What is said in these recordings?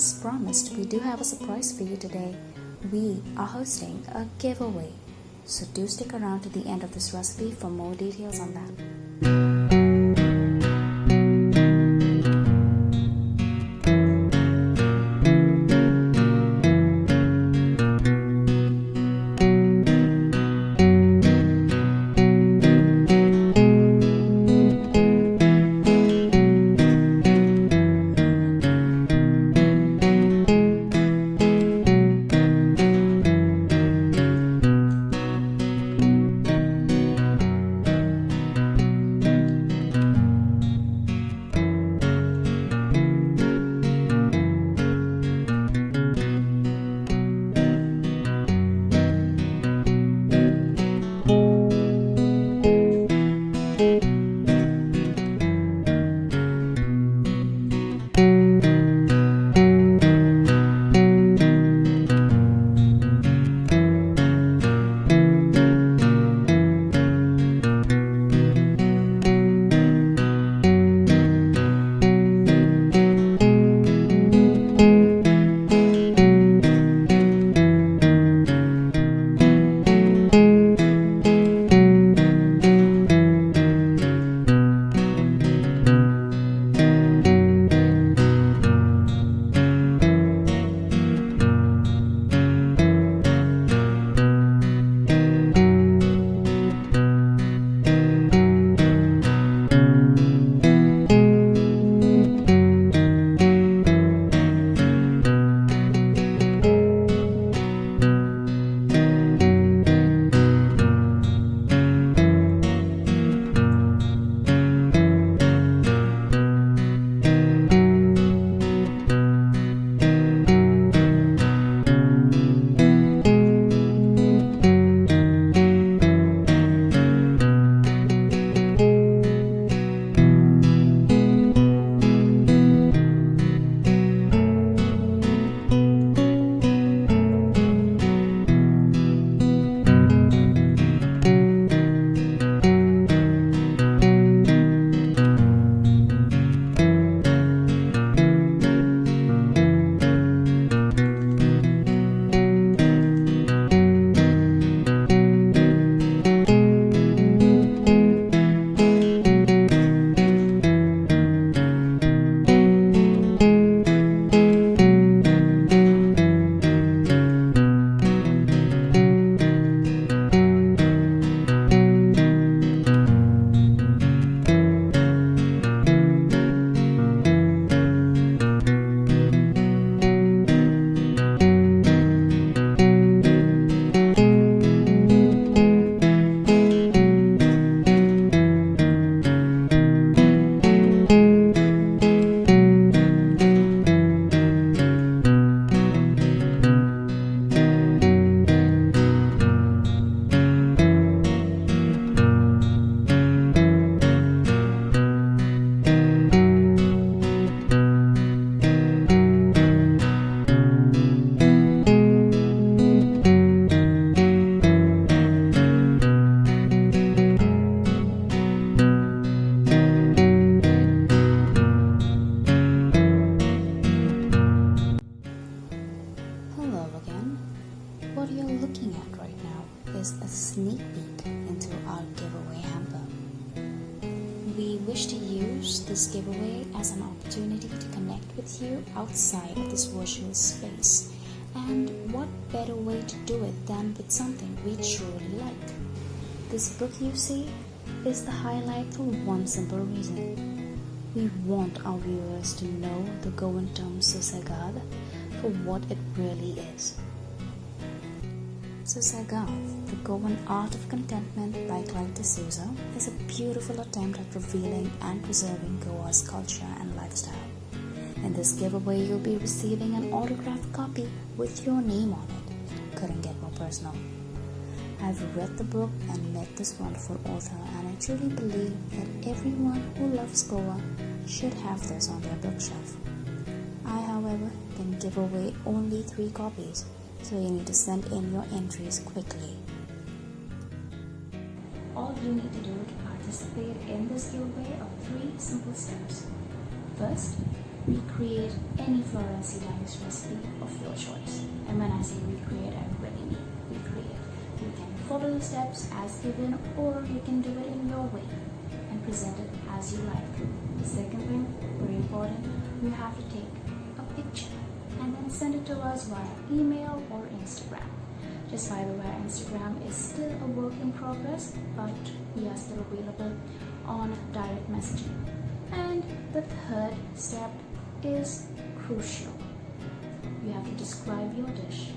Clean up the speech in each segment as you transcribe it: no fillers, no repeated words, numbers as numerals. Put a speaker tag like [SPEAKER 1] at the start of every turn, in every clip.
[SPEAKER 1] as promised, we do have a surprise for you today. We are hosting a giveaway, so do stick around to the end of this recipe for more details on that.
[SPEAKER 2] What you're looking at right now is a sneak peek into our giveaway hamper. We wish to use this giveaway as an opportunity to connect with you outside of this virtual space. And what better way to do it than with something we truly like? This book you see is the highlight for one simple reason. We want our viewers to know the Goan term Susegad for what it really is. Susegad, the Goan Art of Contentment by Clive de Souza, is a beautiful attempt at revealing and preserving Goa's culture and lifestyle. In this giveaway, you'll be receiving an autographed copy with your name on it. Couldn't get more personal. I've read the book and met this wonderful author, and I truly believe that everyone who loves Goa should have this on their bookshelf. I, however, can give away only 3 copies, so you need to send in your entries quickly. All you need to do to participate in this giveaway are 3 simple steps. First,
[SPEAKER 1] recreate any Florency Dias recipe of your choice. And when I say recreate, I really mean recreate. You can follow the steps as given, or you can do it in your way and present it as you like. The second thing, very important, you have to take a picture and then send it to us via email or Instagram. Just by the way, Instagram is still a work in progress, but we are still available on direct messaging. And the third step is crucial. You have to describe your dish,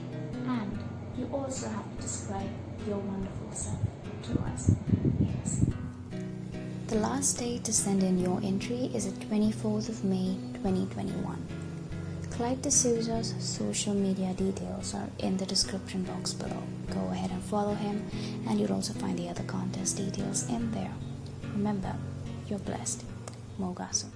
[SPEAKER 1] and you also have to describe your wonderful self to us. Yes.
[SPEAKER 2] The last date to send in your entry is the 24th of May 2021. Clyde D'Souza's social media details are in the description box below. Go ahead and follow him, and you'll also find the other contest details in there. Remember, you're blessed. Mogasu.